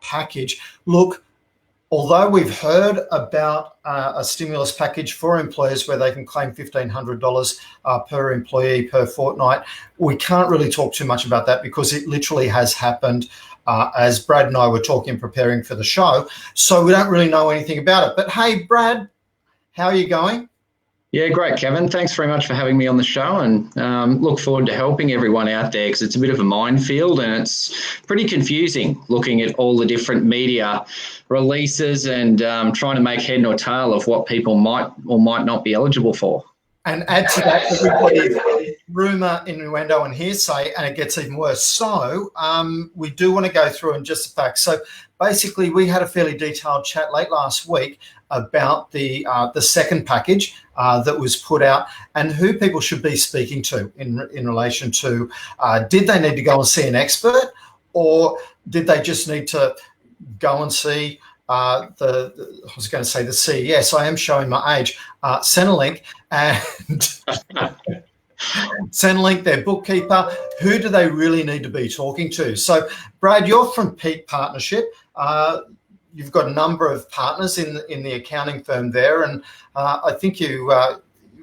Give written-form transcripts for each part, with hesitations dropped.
package. Look, although we've heard about a stimulus package for employers where they can claim $1,500 per employee per fortnight, we can't really talk too much about that because it literally has happened as Brad and I were talking and preparing for the show. So we don't really know anything about it. But hey, Brad, how are you going? Yeah, great, Kevin. Thanks very much for having me on the show, and look forward to helping everyone out there because it's a bit of a minefield and it's pretty confusing looking at all the different media releases and trying to make head nor tail of what people might or might not be eligible for. And add to that, everybody, rumour, innuendo and hearsay, and it gets even worse. So we do want to go through and just the facts. So basically, we had a fairly detailed chat late last week about the second package that was put out and who people should be speaking to in relation to did they need to go and see an expert, or did they just need to go and see I was going to say the CES. I am showing my age. Centrelink and Centrelink, their bookkeeper. Who do they really need to be talking to? So, Brad, you're from Peak Partnership. You've got a number of partners in the accounting firm there, and I think you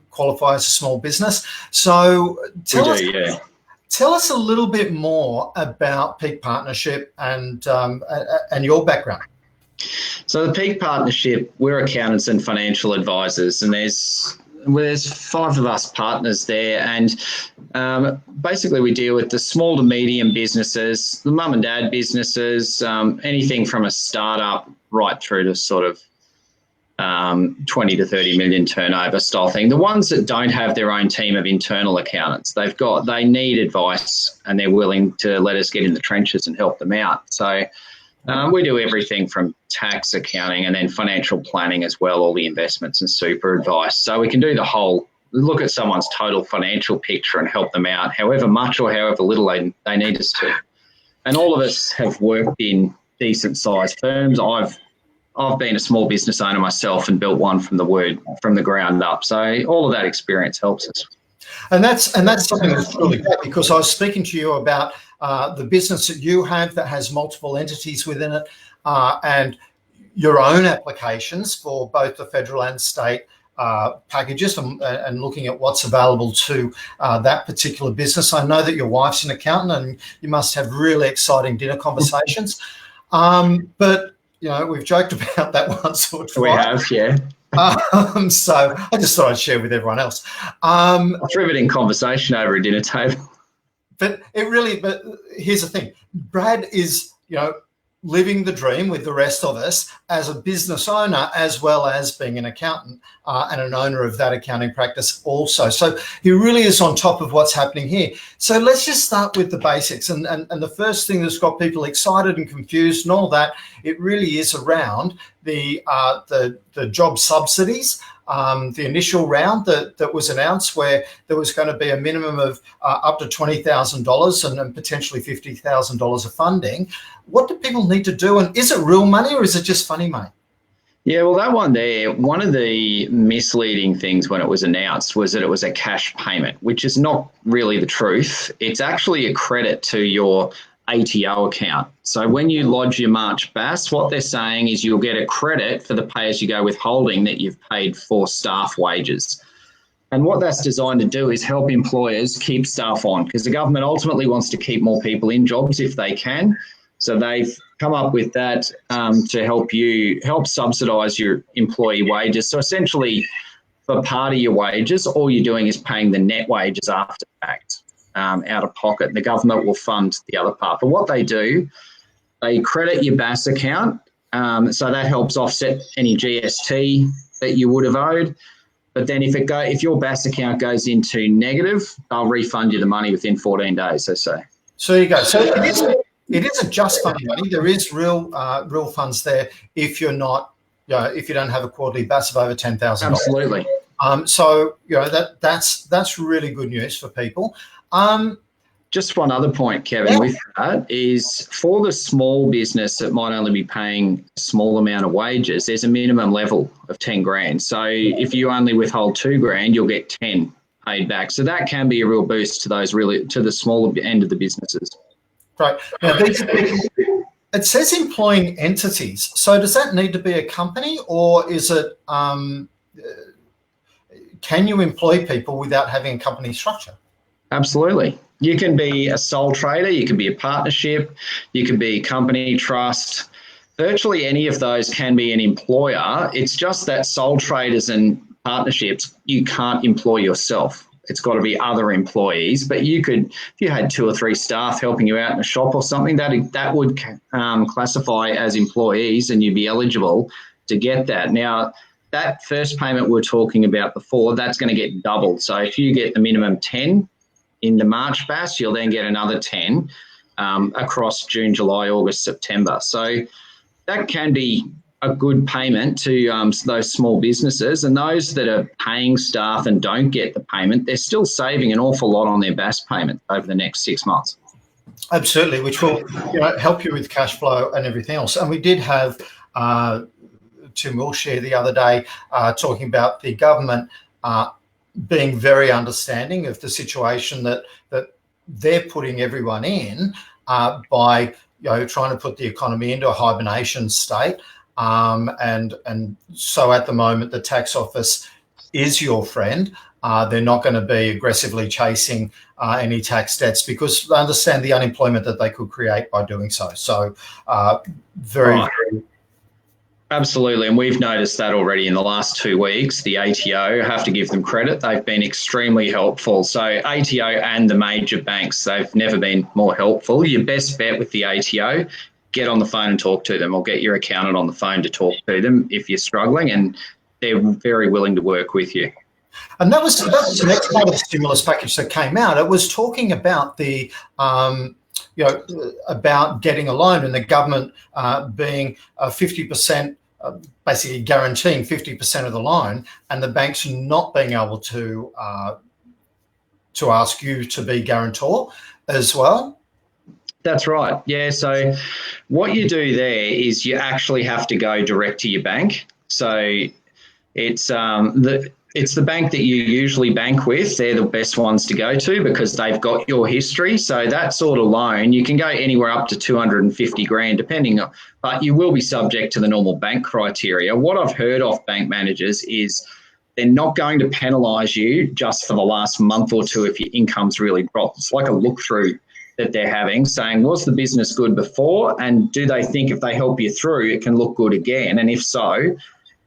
qualify as a small business. So tell us a little bit more about Peak Partnership and your background. So the Peak Partnership, we're accountants and financial advisors, and there's 5 of us partners there, and basically we deal with the small to medium businesses, the mum and dad businesses, anything from a startup right through to sort of 20 to 30 million turnover style thing. The ones that don't have their own team of internal accountants, they need advice and they're willing to let us get in the trenches and help them out. So we do everything from tax, accounting, and then financial planning as well, all the investments and super advice. So we can do the whole, look at someone's total financial picture and help them out, however much or however little they need us to. And all of us have worked in decent sized firms. I've been a small business owner myself and built one from the ground up. So all of that experience helps us. And that's something that's really great, because I was speaking to you about the business that you have that has multiple entities within it, and your own applications for both the federal and state packages, and looking at what's available to that particular business. I know that your wife's an accountant and you must have really exciting dinner conversations. But, you know, we've joked about that once or twice. We have, yeah. So I just thought I'd share with everyone else. Riveting conversation over a dinner table. But here's the thing. Brad is, living the dream with the rest of us as a business owner, as well as being an accountant and an owner of that accounting practice also. So he really is on top of what's happening here. So let's just start with the basics. And the first thing that's got people excited and confused and all that, it really is around the job subsidies. The initial round that was announced, where there was going to be a minimum of up to $20,000 and potentially $50,000 of funding. What do people need to do? And is it real money or is it just funny money? Yeah, well, that one there, one of the misleading things when it was announced was that it was a cash payment, which is not really the truth. It's actually a credit to your ATO account. So when you lodge your March BAS, what they're saying is you'll get a credit for the pay-as-you-go withholding that you've paid for staff wages. And what that's designed to do is help employers keep staff on, because the government ultimately wants to keep more people in jobs if they can. So they've come up with that to help subsidise your employee wages. So essentially, for part of your wages, all you're doing is paying the net wages after tax. Out of pocket, and the government will fund the other part. But what they do, they credit your BAS account, so that helps offset any GST that you would have owed. But then if your BAS account goes into negative, they'll refund you the money within 14 days, they say. So there you go. So it isn't just funny money. There is real funds there if you're not, if you don't have a quarterly BAS of over $10,000. Absolutely. So that's really good news for people. Just one other point, Kevin, with that is for the small business that might only be paying a small amount of wages, there's a minimum level of 10 grand. So if you only withhold 2 grand, you'll get 10 paid back. So that can be a real boost to the smaller end of the businesses. Right. Now, It says employing entities. So does that need to be a company, or is it, can you employ people without having a company structure? Absolutely. You can be a sole trader, you can be a partnership, you can be a company trust. Virtually any of those can be an employer. It's just that sole traders and partnerships, you can't employ yourself. It's got to be other employees. But you could, if you had 2 or 3 staff helping you out in a shop or something, that would classify as employees, and you'd be eligible to get that. Now, that first payment we were talking about before, that's going to get doubled. So if you get the minimum 10 in the March BAS, you'll then get another 10 across June, July, August, September. So that can be a good payment to those small businesses, and those that are paying staff and don't get the payment, they're still saving an awful lot on their BAS payment over the next 6 months. Absolutely, which will help you with cash flow and everything else. And we did have Tim Wilshire the other day talking about the government being very understanding of the situation that they're putting everyone in by trying to put the economy into a hibernation state. And so at the moment, the tax office is your friend. They're not going to be aggressively chasing any tax debts because they understand the unemployment that they could create by doing so. So very Absolutely, and we've noticed that already in the last 2 weeks. The ATO, have to give them credit, they've been extremely helpful. So ATO and the major banks, they've never been more helpful. Your best bet with the ATO, get on the phone and talk to them, or get your accountant on the phone to talk to them if you're struggling, and they're very willing to work with you. And that was the next part of the stimulus package that came out. It was talking about the about getting a loan, and the government being 50%, basically guaranteeing 50% of the loan, and the banks not being able to ask you to be guarantor as well. That's right. Yeah. So what you do there is you actually have to go direct to your bank. So it's the bank that you usually bank with. They're the best ones to go to because they've got your history. So that sort of loan, you can go anywhere up to 250 grand, depending on, but you will be subject to the normal bank criteria. What I've heard off bank managers is they're not going to penalise you just for the last month or two if your income's really dropped. It's like a look through that they're having, saying, was the business good before? And do they think if they help you through, it can look good again? And if so,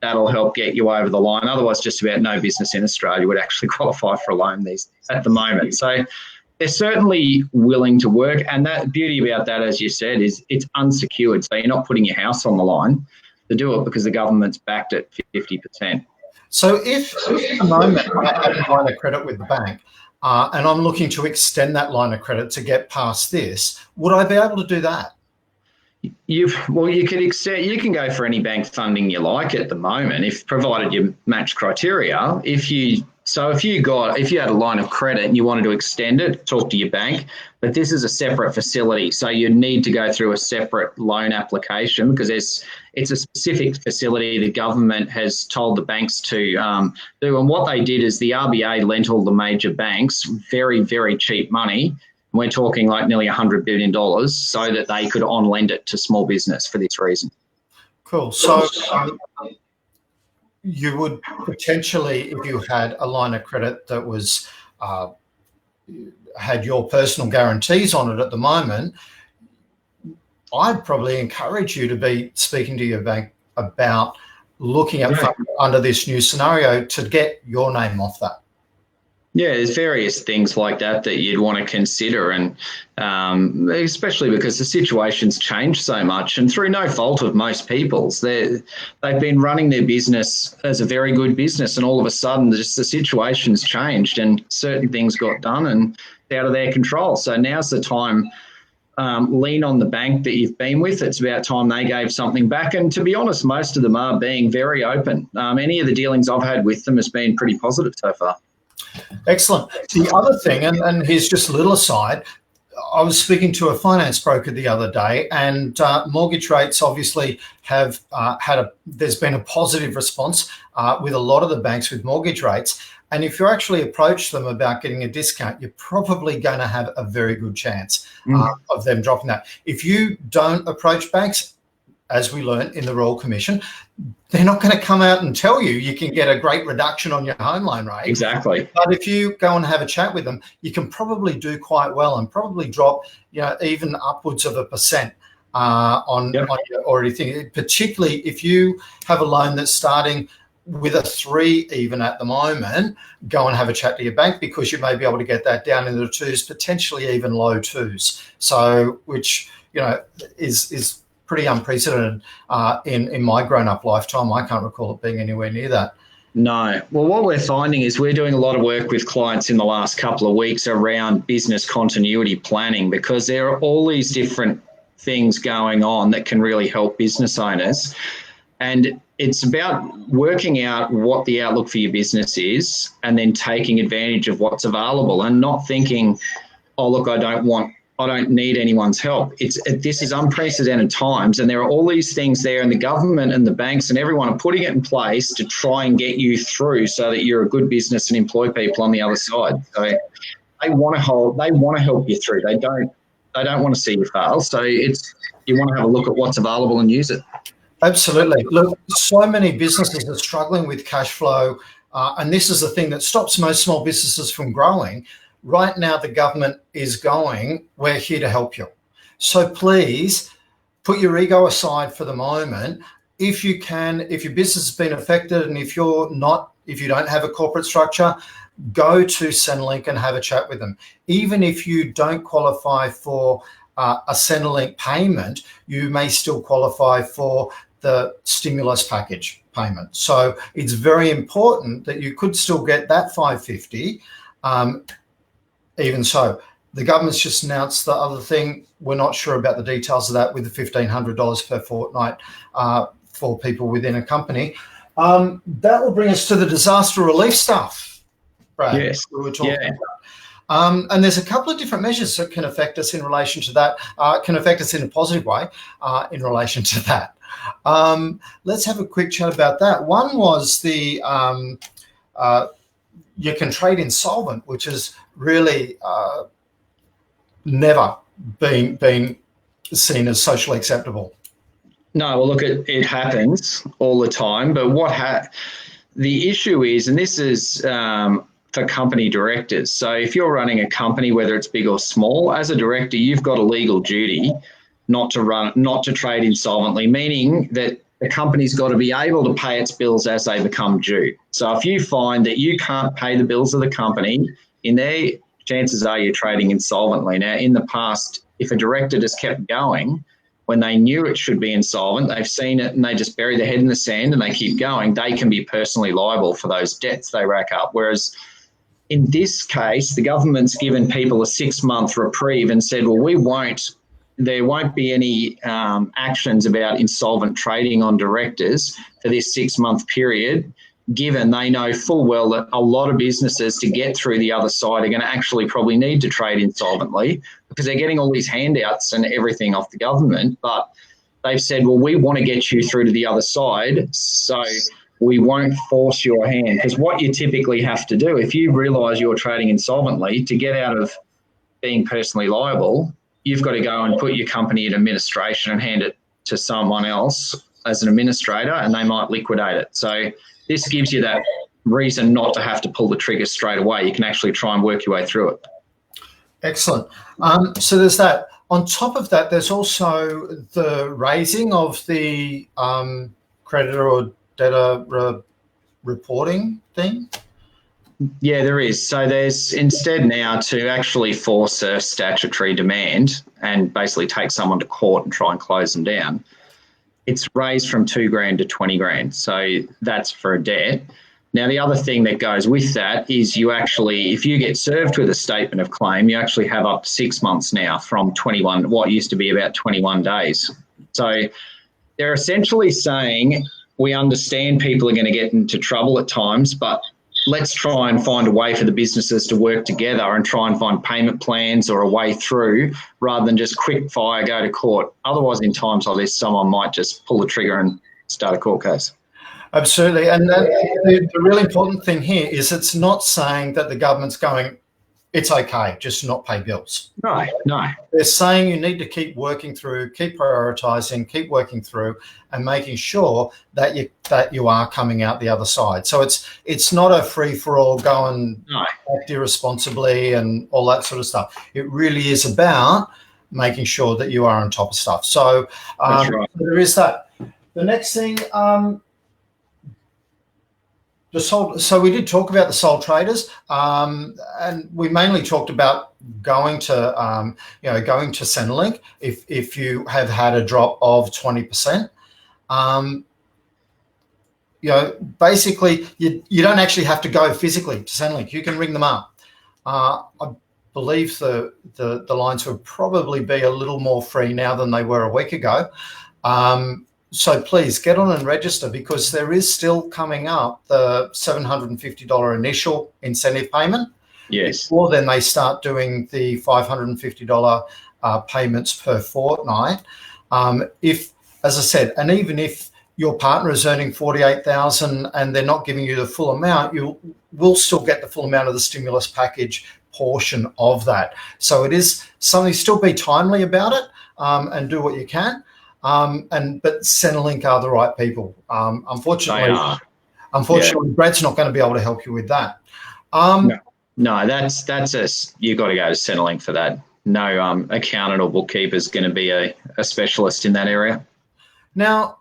that'll help get you over the line. Otherwise, just about no business in Australia would actually qualify for a loan at the moment. So they're certainly willing to work. And that beauty about that, as you said, is it's unsecured. So you're not putting your house on the line to do it because the government's backed at 50%. So if at the moment I have a line of credit with the bank and I'm looking to extend that line of credit to get past this, would I be able to do that? You can go for any bank funding you like at the moment, if provided you match criteria. If you had a line of credit and you wanted to extend it, talk to your bank. But this is a separate facility, so you need to go through a separate loan application because it's a specific facility the government has told the banks to do. And what they did is the RBA lent all the major banks very, very cheap money. We're talking like nearly $100 billion so that they could on-lend it to small business for this reason. Cool. So you would potentially, if you had a line of credit that was had your personal guarantees on it at the moment, I'd probably encourage you to be speaking to your bank about looking at funding under this new scenario to get your name off that. Yeah, there's various things like that you'd want to consider, and especially because the situation's changed so much, and through no fault of most people's. They've been running their business as a very good business, and all of a sudden just the situation's changed and certain things got done and out of their control. So now's the time. Lean on the bank that you've been with. It's about time they gave something back. And to be honest, most of them are being very open. Any of the dealings I've had with them has been pretty positive so far. Excellent. The other thing, and here's just a little aside, I was speaking to a finance broker the other day, and mortgage rates obviously have there's been a positive response with a lot of the banks with mortgage rates. And if you actually approach them about getting a discount, you're probably going to have a very good chance of them dropping that. If you don't approach banks, as we learned in the Royal Commission, they're not going to come out and tell you can get a great reduction on your home loan rate. Exactly. But if you go and have a chat with them, you can probably do quite well and probably drop, even upwards of 1% on your already thing. Particularly if you have a loan that's starting with a 3 even at the moment, go and have a chat to your bank, because you may be able to get that down into the 2s, potentially even low 2s. So, which is pretty unprecedented in my grown-up lifetime. I can't recall it being anywhere near that. No. Well, what we're finding is we're doing a lot of work with clients in the last couple of weeks around business continuity planning, because there are all these different things going on that can really help business owners. And it's about working out what the outlook for your business is and then taking advantage of what's available and not thinking, oh, look, I don't need anyone's help. This is unprecedented times, and there are all these things there, and the government and the banks and everyone are putting it in place to try and get you through so that you're a good business and employ people on the other side. So they want to help you through. They don't want to see you fail. So you want to have a look at what's available and use it. Absolutely. Look, so many businesses are struggling with cash flow, and this is the thing that stops most small businesses from growing. Right now, the government is going, we're here to help you. So please put your ego aside for the moment. If you can, if your business has been affected, and if you don't have a corporate structure, go to Centrelink and have a chat with them. Even if you don't qualify for a Centrelink payment, you may still qualify for the stimulus package payment. So it's very important that you could still get that $550. Even so, the government's just announced the other thing. We're not sure about the details of that, with the $1,500 per fortnight for people within a company. That will bring us to the disaster relief stuff, Brad. Yes. We were talking about. And there's a couple of different measures that can affect us in relation to that, can affect us in a positive way in relation to that. Let's have a quick chat about that. One was the you can trade insolvent, which is really never been seen as socially acceptable. No, well, look, it happens all the time. But the issue is, and this is for company directors. So if you're running a company, whether it's big or small, as a director, you've got a legal duty not to trade insolvently, meaning that the company's got to be able to pay its bills as they become due. So if you find that you can't pay the bills of the company, chances are you're trading insolvently. Now, in the past, if a director just kept going when they knew it should be insolvent, they've seen it and they just bury their head in the sand and they keep going, they can be personally liable for those debts they rack up. Whereas in this case, the government's given people a 6-month reprieve and said, well, there won't be any actions about insolvent trading on directors for this 6-month period, given they know full well that a lot of businesses, to get through the other side, are going to actually probably need to trade insolvently because they're getting all these handouts and everything off the government. But they've said, well, we want to get you through to the other side, so we won't force your hand. Because what you typically have to do, if you realise you're trading insolvently, to get out of being personally liable, you've got to go and put your company in administration and hand it to someone else as an administrator, and they might liquidate it. So this gives you that reason not to have to pull the trigger straight away. You can actually try and work your way through it. Excellent. So there's that. On top of that, there's also the raising of the creditor or debtor reporting thing. Yeah, there is. So there's instead now to actually force a statutory demand and basically take someone to court and try and close them down. It's raised from $2,000 to $20,000. So that's for a debt. Now, the other thing that goes with that is you actually, if you get served with a statement of claim, you actually have up to 6 months now from what used to be about 21 days. So they're essentially saying, we understand people are going to get into trouble at times, but let's try and find a way for the businesses to work together and try and find payment plans or a way through, rather than just quick fire, go to court. Otherwise, in times like this, someone might just pull the trigger and start a court case. Absolutely. And the really important thing here is it's not saying that the government's going, it's okay, just not pay bills. No, no. They're saying you need to keep working through, keep prioritising, keep working through, and making sure that you are coming out the other side. So it's not a free for all, go and act irresponsibly and all that sort of stuff. It really is about making sure that you are on top of stuff. So That's right. there is that. The next thing. So we did talk about the sole traders, and we mainly talked about going to Centrelink if you have had a drop of 20%. Basically you don't actually have to go physically to Centrelink. You can ring them up. I believe the lines would probably be a little more free now than they were a week ago. So please get on and register, because there is still coming up the $750 initial incentive payment. Yes. Before then they start doing the $550 payments per fortnight. If, as I said, and even if your partner is earning $48,000 and they're not giving you the full amount, you will still get the full amount of the stimulus package portion of that. So it is something, still be timely about it, and do what you can. But Centrelink are the right people. Unfortunately, Brad's not going to be able to help you with that. No, that's you got to go to Centrelink for that. No accountant or bookkeeper is going to be a specialist in that area. Now,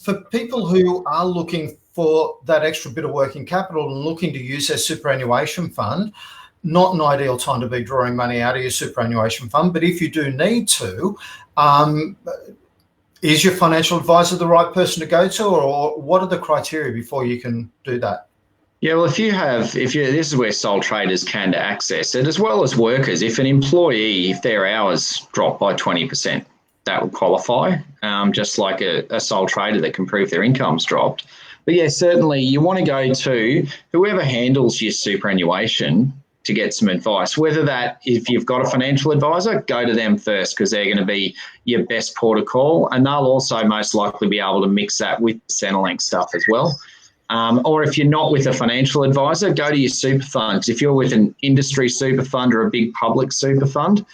for people who are looking for that extra bit of working capital and looking to use their superannuation fund, not an ideal time to be drawing money out of your superannuation fund, but if you do need to, is your financial advisor the right person to go to, or what are the criteria before you can do that? Yeah, well, this is where sole traders can access it, as well as workers. If an employee, if their hours drop by 20%, that would qualify, just like a sole trader that can prove their income's dropped. But yeah, certainly you want to go to whoever handles your superannuation to get some advice. Whether that, if you've got a financial advisor, go to them first, because they're going to be your best port of call, and they'll also most likely be able to mix that with Centrelink stuff as well. Or if you're not with a financial advisor, go to your super funds. If you're with an industry super fund or a big public super fund,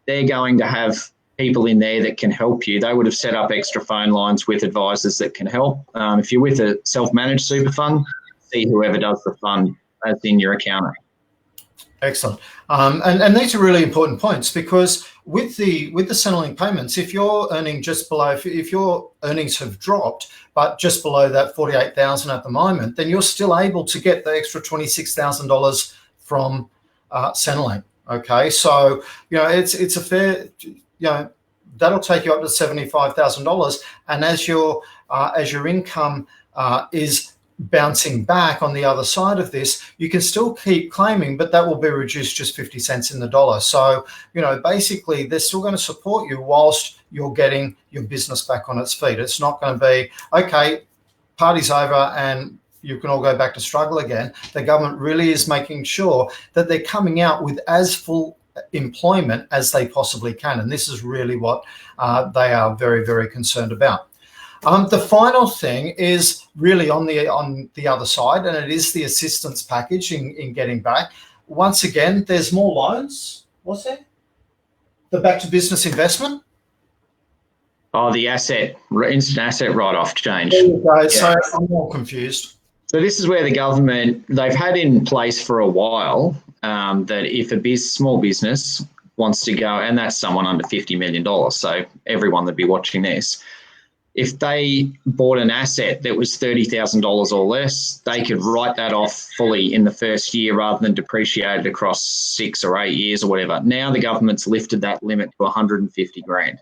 they're going to have people in there that can help you. They would have set up extra phone lines with advisors that can help. If you're with a self-managed super fund, see whoever does the fund as in your accountant. Excellent. And these are really important points, because with the Centrelink payments, if you're earning just below, if your earnings have dropped but just below that $48,000 at the moment, then you're still able to get the extra $26,000 from Centrelink. Okay, so it's a fair, that'll take you up to $75,000, and as your income is bouncing back on the other side of this, you can still keep claiming, but that will be reduced just 50 cents in the dollar. So, basically they're still going to support you whilst you're getting your business back on its feet. It's not going to be, okay, party's over and you can all go back to struggle again. The government really is making sure that they're coming out with as full employment as they possibly can. And this is really what they are very, very concerned about. The final thing is really on the other side, and it is the assistance package in getting back. Once again, there's more loans. What's that? The back to business investment. Oh, the instant asset write-off change. There you go. Yeah. So I'm more confused. So this is where the government, they've had in place for a while that if a small business wants to go, and that's someone under $50 million, so everyone that'd be watching this, if they bought an asset that was $30,000 or less, they could write that off fully in the first year rather than depreciate it across 6 or 8 years or whatever. Now the government's lifted that limit to $150,000.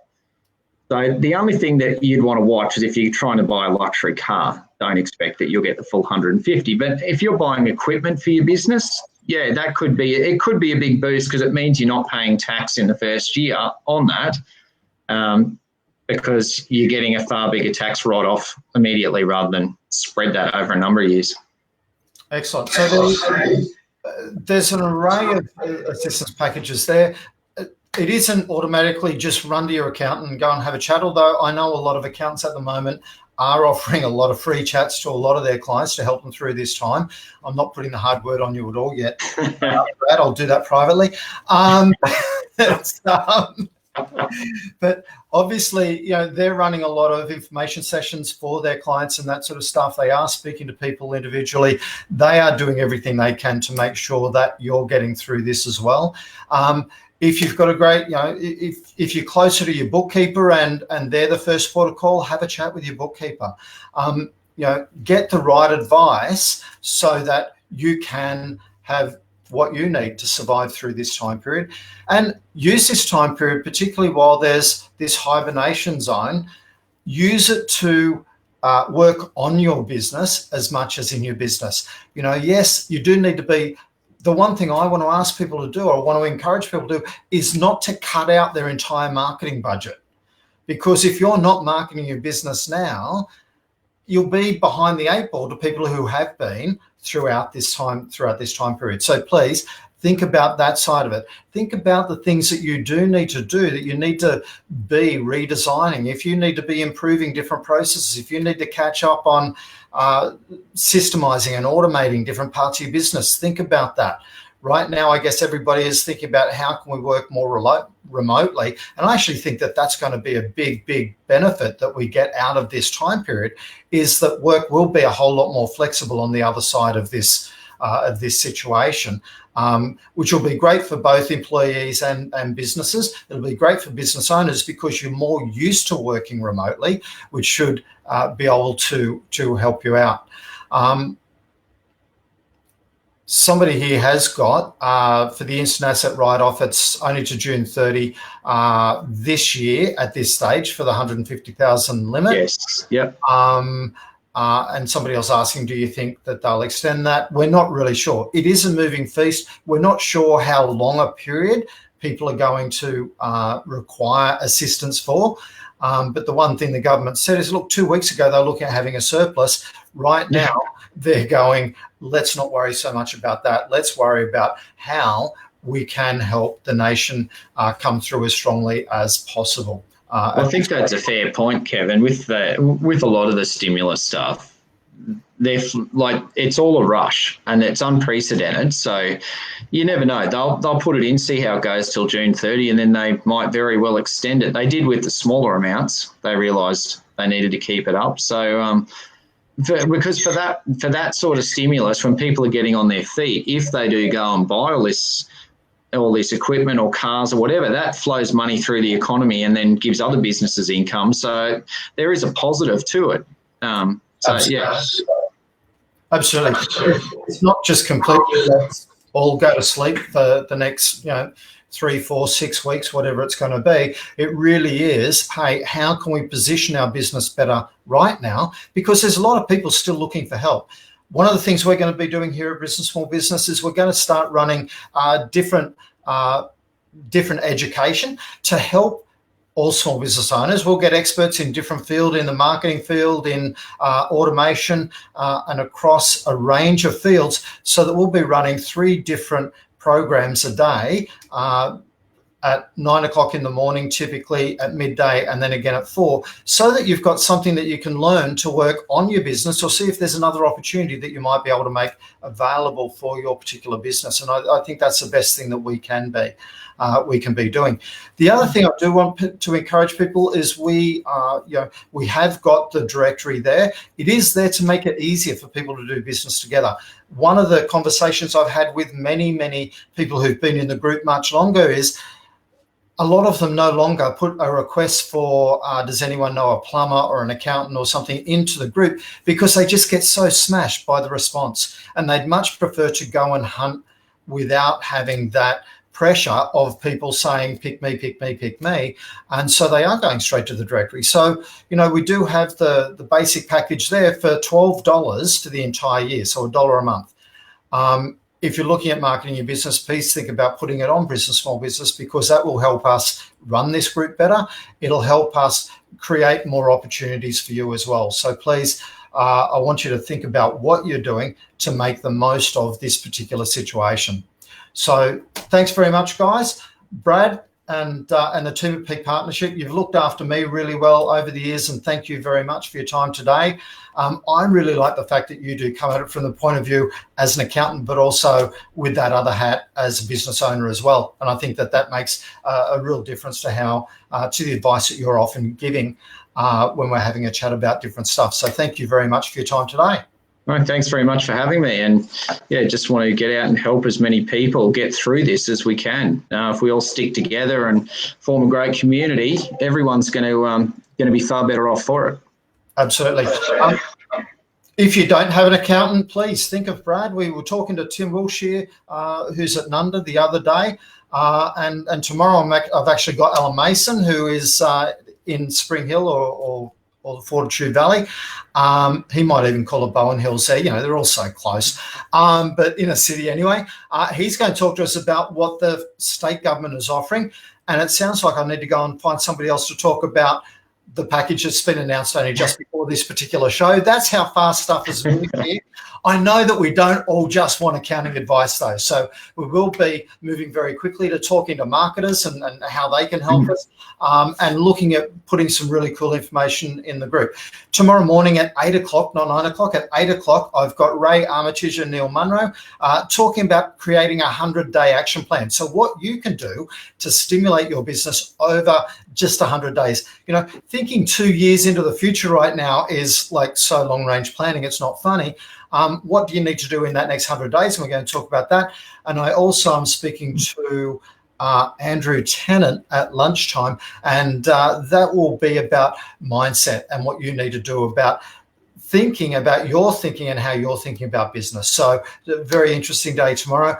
So the only thing that you'd want to watch is if you're trying to buy a luxury car, don't expect that you'll get the full 150. But if you're buying equipment for your business, yeah, it could be a big boost, because it means you're not paying tax in the first year on that. Because you're getting a far bigger tax write-off immediately rather than spread that over a number of years. Excellent. So there's an array of assistance packages there. It isn't automatically just run to your accountant and go and have a chat, although I know a lot of accountants at the moment are offering a lot of free chats to a lot of their clients to help them through this time. I'm not putting the hard word on you at all yet, Brad. I'll do that privately. But obviously, they're running a lot of information sessions for their clients and that sort of stuff. They are speaking to people individually. They are doing everything they can to make sure that you're getting through this as well. If you've got a great, if you're closer to your bookkeeper and they're the first port of call, have a chat with your bookkeeper. Get the right advice so that you can have what you need to survive through this time period, and use this time period, particularly while there's this hibernation zone, use it to work on your business as much as in your business. Yes, you do need to be. The one thing I want to ask people to do, or I want to encourage people to do, is not to cut out their entire marketing budget. Because if you're not marketing your business now, you'll be behind the eight ball to people who have been throughout this time period. So please think about that side of it. Think about the things that you do need to do, that you need to be redesigning. If you need to be improving different processes, if you need to catch up on systemizing and automating different parts of your business, think about that. Right now, I guess everybody is thinking about how can we work more remotely. And I actually think that that's going to be a big, big benefit that we get out of this time period, is that work will be a whole lot more flexible on the other side of this situation, which will be great for both employees and businesses. It'll be great for business owners because you're more used to working remotely, which should be able to help you out. Somebody here has got, for the instant asset write-off, it's only to June 30 this year at this stage for the 150,000 limit. Yes, yep. And somebody else asking, do you think that they'll extend that? We're not really sure. It is a moving feast. We're not sure how long a period people are going to require assistance for. But the one thing the government said is, look, 2 weeks ago, they were looking at having a surplus. Right now, they're going, let's not worry so much about that. Let's worry about how we can help the nation come through as strongly as possible. I think that's a fair point, Kevin. With a lot of the stimulus stuff, it's all a rush and it's unprecedented. So you never know. They'll put it in, see how it goes till June 30, and then they might very well extend it. They did with the smaller amounts. They realised they needed to keep it up. So because for that sort of stimulus, when people are getting on their feet, if they do go and buy all this equipment or cars or whatever, that flows money through the economy and then gives other businesses income. So there is a positive to it. Absolutely. Yeah. Absolutely. It's not just completely let's all go to sleep for the next 3, 4, 6 weeks, whatever it's going to be. It really is, hey, how can we position our business better right now? Because there's a lot of people still looking for help. One of the things we're going to be doing here at Business Small Business is we're going to start running different education to help all small business owners. We'll get experts in different field, in the marketing field, in automation, and across a range of fields, so that we'll be running 3 different programs a day at 9 o'clock in the morning, typically at midday, and then again at 4, so that you've got something that you can learn to work on your business, or see if there's another opportunity that you might be able to make available for your particular business. And I think that's the best thing that we can be doing. The other thing I do want to encourage people is we have got the directory there. It is there to make it easier for people to do business together. One of the conversations I've had with many people who've been in the group much longer is, a lot of them no longer put a request for, does anyone know a plumber or an accountant or something, into the group, because they just get so smashed by the response. And they'd much prefer to go and hunt without having that pressure of people saying, pick me, pick me, pick me. And so they are going straight to the directory. So, we do have the basic package there for $12 for the entire year, so $1 a month. If you're looking at marketing your business, please think about putting it on Business Small Business, because that will help us run this group better. It'll help us create more opportunities for you as well. So please, I want you to think about what you're doing to make the most of this particular situation. So thanks very much, guys. Brad, and the team at Peak Partnership. You've looked after me really well over the years, and thank you very much for your time today. I really like the fact that you do come at it from the point of view as an accountant, but also with that other hat as a business owner as well. And I think that makes a real difference to how to the advice that you're often giving when we're having a chat about different stuff. So thank you very much for your time today. Well, thanks very much for having me. And yeah, just want to get out and help as many people get through this as we can. If we all stick together and form a great community, everyone's going to be far better off for it. Absolutely. If you don't have an accountant, please think of Brad. We were talking to Tim Wilshire, who's at Nunda the other day. And tomorrow I've actually got Alan Mason, who is in Spring Hill or the Fortitude Valley. He might even call it Bowen Hills there. They're all so close. But in a city anyway. He's going to talk to us about what the state government is offering. And it sounds like I need to go and find somebody else to talk about the package that's been announced only just before this particular show. That's how fast stuff is moving here. I know that we don't all just want accounting advice, though. So we will be moving very quickly to talking to marketers and how they can help us, and looking at putting some really cool information in the group. Tomorrow morning at 8 o'clock, not 9 o'clock, at 8 o'clock, I've got Ray Armitage and Neil Munro talking about creating a 100-day action plan. So what you can do to stimulate your business over just 100 days. Thinking 2 years into the future right now is like so long-range planning. It's not funny. What do you need to do in that next 100 days? And we're going to talk about that. And I also am speaking to Andrew Tennant at lunchtime, and that will be about mindset and what you need to do about thinking about your thinking and how you're thinking about business. So a very interesting day tomorrow.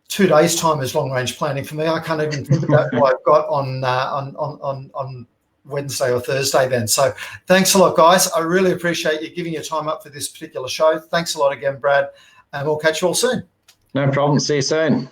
2 days' time is long-range planning for me. I can't even think about what I've got on Wednesday or Thursday then. So thanks a lot, guys. I really appreciate you giving your time up for this particular show. Thanks a lot again, Brad, and we'll catch you all soon. No problem. See you soon.